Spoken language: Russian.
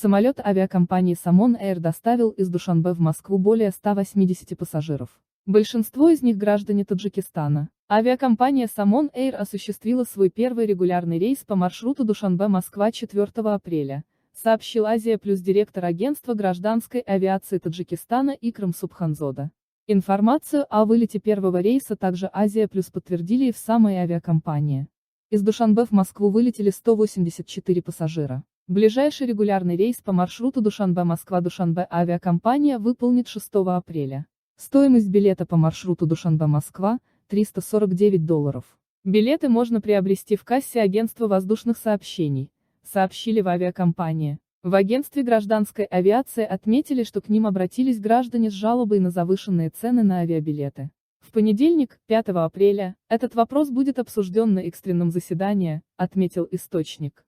Самолет авиакомпании Самон Air доставил из Душанбе в Москву более 180 пассажиров. Большинство из них граждане Таджикистана. Авиакомпания Самон Air осуществила свой первый регулярный рейс по маршруту Душанбе-Москва 4 апреля, сообщил Азия Плюс директор агентства гражданской авиации Таджикистана Икрам Субханзода. Информацию о вылете первого рейса также Азия Плюс подтвердили и в самой авиакомпании. Из Душанбе в Москву вылетели 184 пассажира. Ближайший регулярный рейс по маршруту Душанбе-Москва-Душанбе авиакомпания выполнит 6 апреля. Стоимость билета по маршруту Душанбе-Москва – $349. Билеты можно приобрести в кассе агентства воздушных сообщений, сообщили в авиакомпании. В агентстве гражданской авиации отметили, что к ним обратились граждане с жалобой на завышенные цены на авиабилеты. В понедельник, 5 апреля, этот вопрос будет обсужден на экстренном заседании, отметил источник.